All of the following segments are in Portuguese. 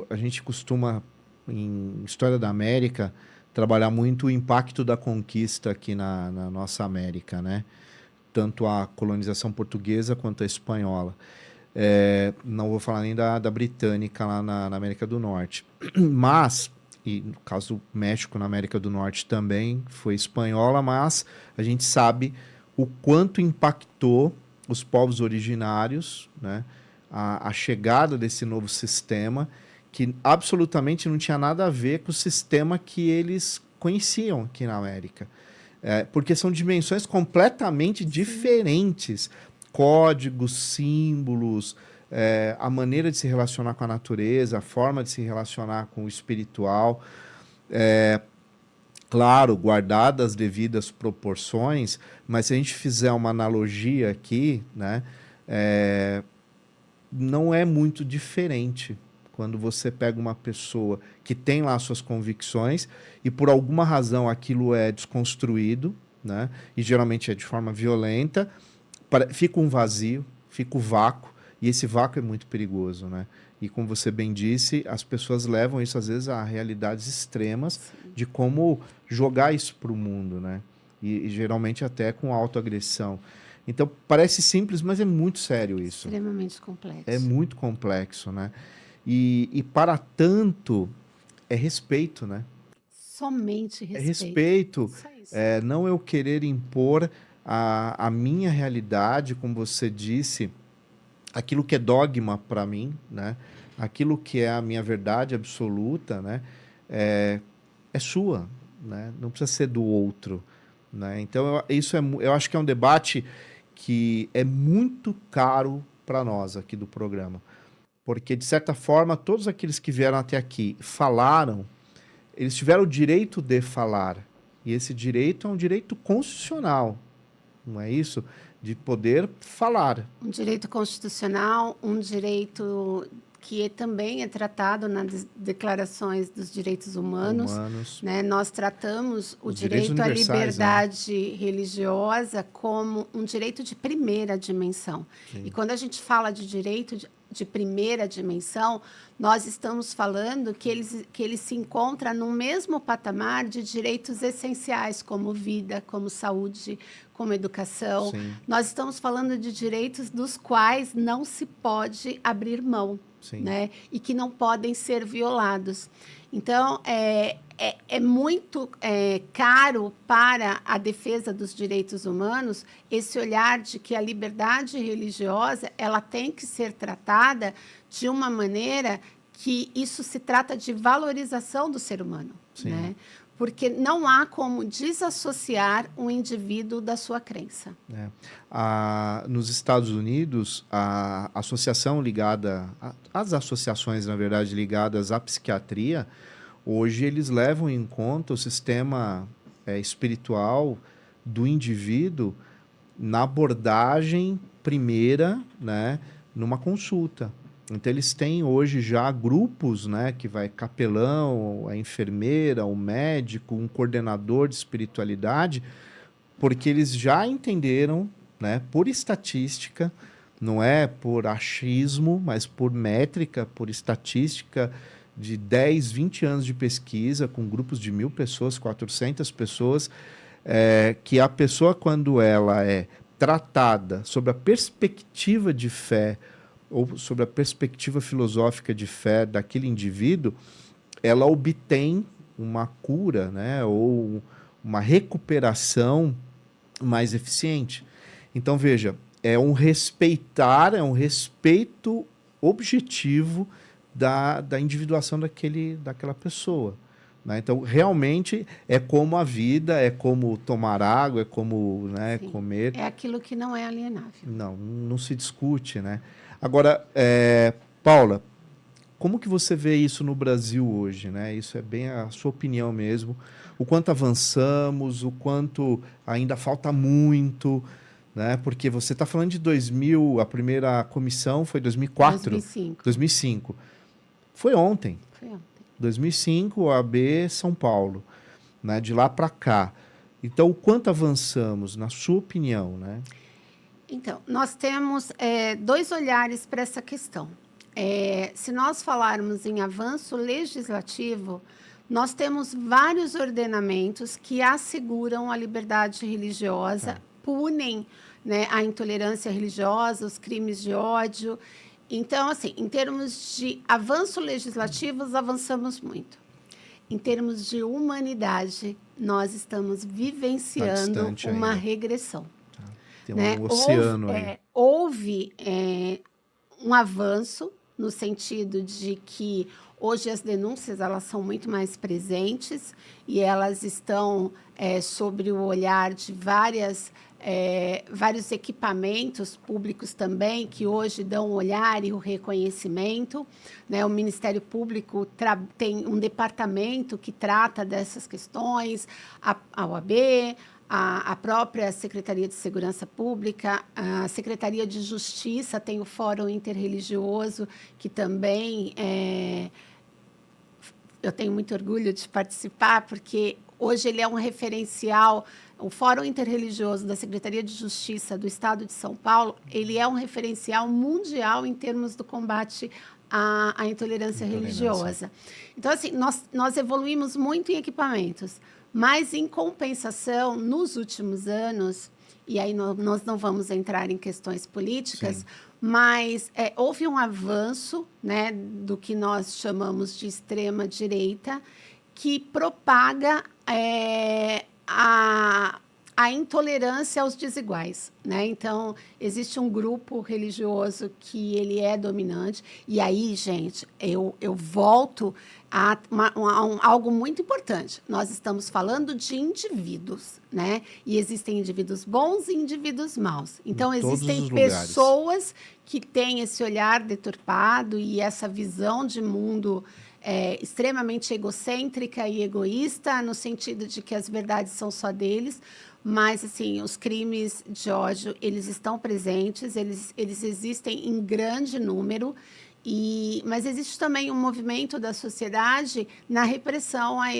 A gente costuma, em História da América, trabalhar muito o impacto da conquista aqui na nossa América, né? Tanto a colonização portuguesa quanto a espanhola. Não vou falar nem da britânica lá na América do Norte. Mas, e no caso do México na América do Norte também foi espanhola, mas a gente sabe o quanto impactou os povos originários, né? A chegada desse novo sistema, que absolutamente não tinha nada a ver com o sistema que eles conheciam aqui na América. Porque são dimensões completamente diferentes. Códigos, símbolos, a maneira de se relacionar com a natureza, a forma de se relacionar com o espiritual. Claro, guardadas as devidas proporções, mas se a gente fizer uma analogia aqui, né, não é muito diferente quando você pega uma pessoa que tem lá suas convicções e por alguma razão aquilo é desconstruído, né, e geralmente é de forma violenta, fica um vazio, fica o vácuo, e esse vácuo é muito perigoso, né? E como você bem disse, as pessoas levam isso às vezes a realidades extremas de como jogar isso para o mundo, né? E geralmente até com autoagressão. Então parece simples, mas é muito sério isso. Extremamente É complexo. muito complexo, né? E para tanto é respeito, né? Somente É respeito. respeito, Só isso. não eu querer impor a minha realidade, como você disse, aquilo que é dogma para mim, né? Aquilo que é a minha verdade absoluta, né? É, é sua, né? Não precisa ser do outro, né? Então eu acho que é um debate que é muito caro para nós aqui do programa, porque de certa forma todos aqueles que vieram até aqui falaram, eles tiveram o direito de falar, e esse direito é um direito constitucional, não é isso? De poder falar. Um direito constitucional, um direito que também é tratado nas declarações dos direitos humanos, Humanos, né? Nós tratamos o os direitos direito à universais, né? liberdade religiosa como um direito de primeira dimensão. E Sim. quando a gente fala de direito de primeira dimensão, nós estamos falando que ele se encontra no mesmo patamar de direitos essenciais, como vida, como saúde, como educação. Sim, Nós estamos falando de direitos dos quais não se pode abrir mão, sim. né? E que não podem ser violados. Então, é muito caro para a defesa dos direitos humanos esse olhar de que a liberdade religiosa ela tem que ser tratada de uma maneira que isso se trata de valorização do ser humano, Sim. né? Porque não há como desassociar um indivíduo da sua crença. Nos Estados Unidos, a associação ligada, as associações, na verdade, ligadas à psiquiatria, hoje eles levam em conta o sistema espiritual do indivíduo na abordagem primeira, né, numa consulta. Então eles têm hoje já grupos, né, que vai capelão, a enfermeira, o médico, um coordenador de espiritualidade, porque eles já entenderam, né, por estatística, não é por achismo, mas por métrica, por estatística de 10, 20 anos de pesquisa com grupos de 1.000 pessoas, 400 pessoas, que a pessoa, quando ela é tratada sob a perspectiva de fé ou sobre a perspectiva filosófica de fé daquele indivíduo, ela obtém uma cura, né, ou uma recuperação mais eficiente. Então, veja, é um respeito objetivo da individuação daquela pessoa. Né? Então, realmente, é como a vida, é como tomar água, é como, né, Sim. comer. É aquilo que não é alienável. Não se discute, né? Agora, Paula, como que você vê isso no Brasil hoje, né? Isso é bem a sua opinião mesmo. O quanto avançamos, o quanto ainda falta muito, né? Porque você está falando de 2000, a primeira comissão foi 2004, 2005. 2005. Foi ontem, Foi ontem. 2005, OAB São Paulo, né? De lá para cá. Então, o quanto avançamos, na sua opinião, né? Então, nós temos dois olhares para essa questão. se nós falarmos em avanço legislativo, nós temos vários ordenamentos que asseguram a liberdade religiosa, punem, né, a intolerância religiosa, os crimes de ódio. Então, assim, em termos de avanço legislativo, avançamos muito. Em termos de humanidade, nós estamos vivenciando uma regressão. Tem um oceano aí. Houve um avanço no sentido de que hoje as denúncias elas são muito mais presentes e elas estão sobre o olhar de vários equipamentos públicos também, que hoje dão o olhar e o reconhecimento. Né? O Ministério Público tem um departamento que trata dessas questões, a OAB, a própria Secretaria de Segurança Pública, a Secretaria de Justiça tem o Fórum Interreligioso, que também eu tenho muito orgulho de participar, porque hoje ele é um referencial. O Fórum Interreligioso da Secretaria de Justiça do Estado de São Paulo, ele é um referencial mundial em termos do combate à intolerância religiosa. Então, assim, nós evoluímos muito em equipamentos, mas, em compensação, nos últimos anos, e aí nós não vamos entrar em questões políticas, sim, mas houve um avanço, né, do que nós chamamos de extrema-direita, que propaga a intolerância aos desiguais, né? Então, existe um grupo religioso que ele é dominante, e aí, gente, eu volto a algo muito importante. Nós estamos falando de indivíduos, né? E existem indivíduos bons e indivíduos maus. Então, existem pessoas que têm esse olhar deturpado e essa visão de mundo extremamente egocêntrica e egoísta, no sentido de que as verdades são só deles, mas, assim, os crimes de ódio, eles estão presentes, eles existem em grande número, mas existe também um movimento da sociedade na repressão a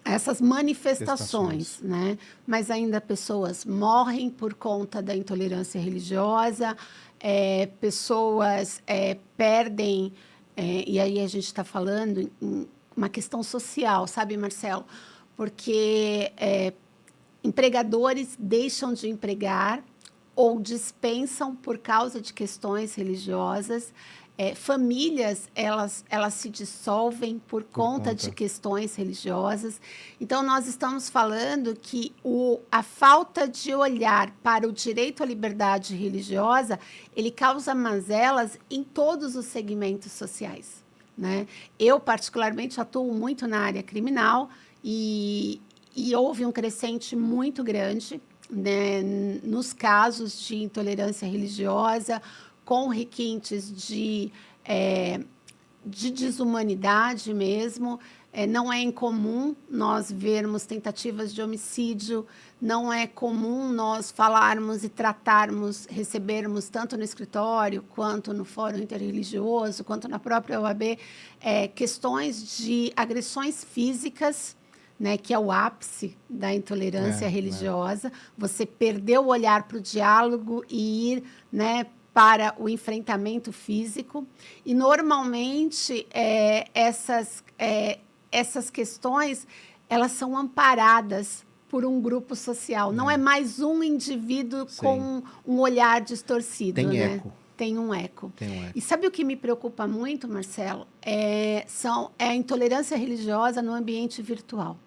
essas manifestações, né? Mas ainda pessoas morrem por conta da intolerância religiosa, pessoas perdem, e aí a gente está falando em uma questão social, sabe, Marcelo? Porque empregadores deixam de empregar ou dispensam por causa de questões religiosas. Famílias, elas se dissolvem por conta de questões religiosas. Então, nós estamos falando que a falta de olhar para o direito à liberdade religiosa, ele causa mazelas em todos os segmentos sociais, né? Eu, particularmente, atuo muito na área criminal e houve um crescente muito grande, né, nos casos de intolerância religiosa, com requintes de desumanidade mesmo. Não é incomum nós vermos tentativas de homicídio, não é comum nós falarmos e tratarmos, recebermos tanto no escritório, quanto no Fórum Interreligioso, quanto na própria OAB, questões de agressões físicas, né, que é o ápice da intolerância religiosa. Você perder o olhar para o diálogo e ir, né, para o enfrentamento físico. E, normalmente, essas questões, elas são amparadas por um grupo social. Não é mais um indivíduo com um olhar distorcido. Tem né? eco. Tem um eco. E sabe o que me preocupa muito, Marcelo? É a intolerância religiosa no ambiente virtual.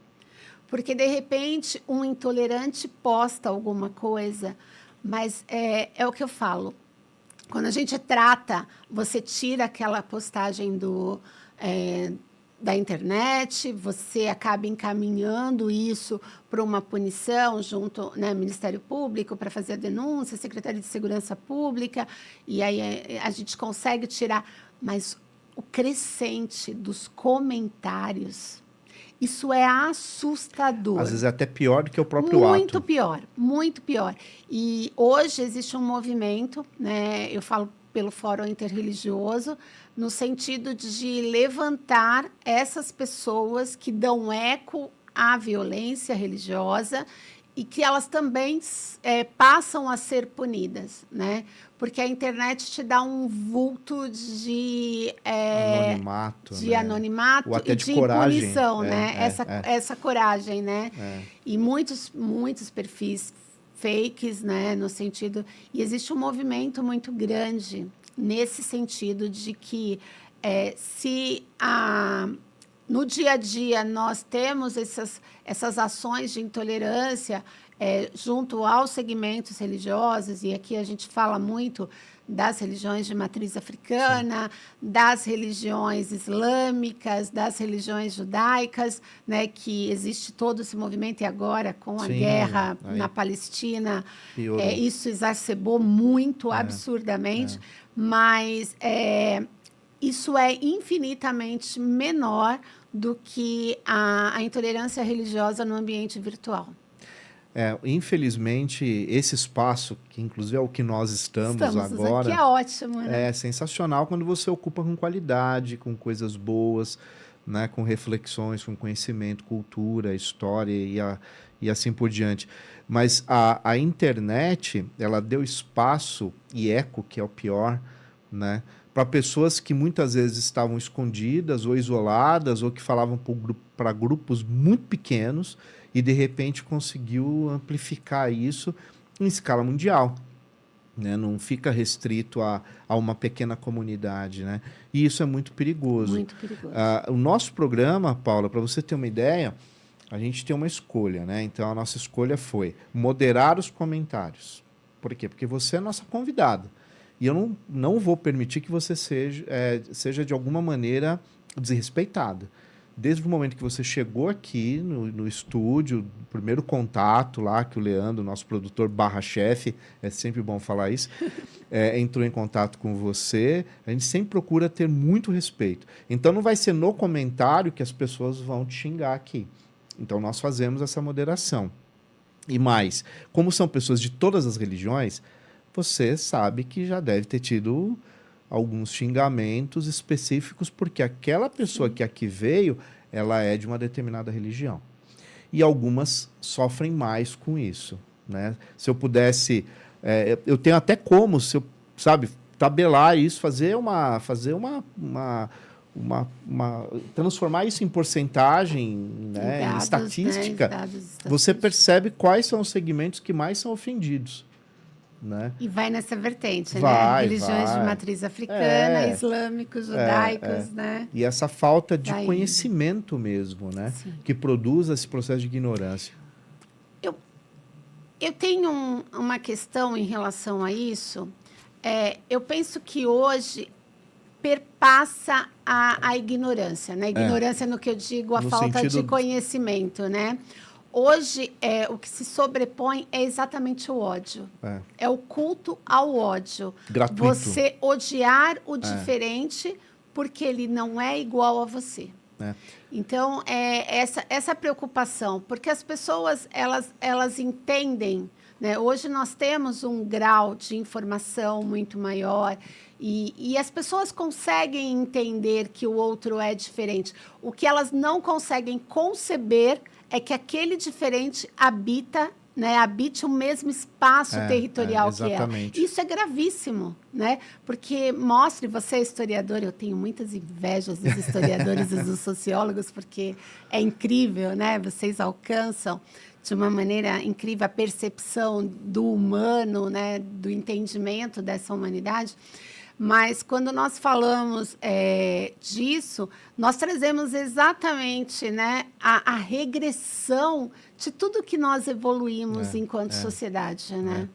Porque, de repente, um intolerante posta alguma coisa, mas é o que eu falo. Quando a gente trata, você tira aquela postagem da internet, você acaba encaminhando isso para uma punição junto, né, Ministério Público para fazer a denúncia, Secretaria de Segurança Pública, e aí a gente consegue tirar. Mas o crescente dos comentários, isso é assustador. Às vezes é até pior do que o próprio ato. Muito pior, muito pior. E hoje existe um movimento, né, eu falo pelo Fórum Interreligioso, no sentido de levantar essas pessoas que dão eco à violência religiosa e que elas também passam a ser punidas, né? Porque a internet te dá um vulto de anonimato, né? anonimato ou até e de de coragem. punição, né? Essa coragem, né? E muitos perfis fakes, né? No sentido... E existe um movimento muito grande nesse sentido de que no dia a dia nós temos essas ações de intolerância junto aos segmentos religiosos, e aqui a gente fala muito das religiões de matriz africana, das religiões islâmicas, das religiões judaicas, né, que existe todo esse movimento, e agora com a guerra na Palestina, isso exacerbou muito, absurdamente, mas isso é infinitamente menor do que a intolerância religiosa no ambiente virtual. Infelizmente, esse espaço, que inclusive é o que nós estamos agora... aqui, é ótimo, né? É sensacional quando você ocupa com qualidade, com coisas boas, né, com reflexões, com conhecimento, cultura, história e assim por diante. Mas a internet, ela deu espaço e eco, que é o pior, né, para pessoas que muitas vezes estavam escondidas ou isoladas, ou que falavam para grupos muito pequenos, e de repente conseguiu amplificar isso em escala mundial, né? Não fica restrito a uma pequena comunidade, né? E isso é muito perigoso. Muito perigoso. O nosso programa, Paula, para você ter uma ideia, a gente tem uma escolha, né? Então a nossa escolha foi moderar os comentários. Por quê? Porque você é a nossa convidada. E eu não vou permitir que você seja de alguma maneira desrespeitada. Desde o momento que você chegou aqui no estúdio, o primeiro contato lá, que o Leandro, nosso produtor /chefe, é sempre bom falar isso, entrou em contato com você, a gente sempre procura ter muito respeito. Então não vai ser no comentário que as pessoas vão te xingar aqui. Então nós fazemos essa moderação. E mais, como são pessoas de todas as religiões, você sabe que já deve ter tido alguns xingamentos específicos, porque aquela pessoa que aqui veio, ela é de uma determinada religião. E algumas sofrem mais com isso, né? Se eu pudesse... eu tenho até como, se eu, tabelar isso, transformar isso em porcentagem, né, em estatística, você percebe quais são os segmentos que mais são ofendidos. Né? E vai nessa vertente, né? Religiões de matriz africana, islâmicos, judaicos, né? E essa falta de conhecimento mesmo, né? Sim. Que produz esse processo de ignorância. Eu tenho uma questão em relação a isso. Eu penso que hoje perpassa a ignorância, né? Ignorância no que eu digo, a falta de conhecimento, né? Hoje, o que se sobrepõe é exatamente o ódio. É o culto ao ódio. Gratuito. Você odiar o diferente porque ele não é igual a você. Então, essa preocupação. Porque as pessoas, elas entendem, né? Hoje nós temos um grau de informação muito maior e as pessoas conseguem entender que o outro é diferente. O que elas não conseguem conceber é que aquele diferente habite o mesmo espaço territorial que ela. Isso é gravíssimo, né? Porque você é historiador, eu tenho muitas invejas dos historiadores e dos sociólogos, porque é incrível, né? Vocês alcançam de uma maneira incrível a percepção do humano, né? Do entendimento dessa humanidade. Mas, quando nós falamos disso, nós trazemos exatamente, né, a regressão de tudo que nós evoluímos enquanto sociedade. Né?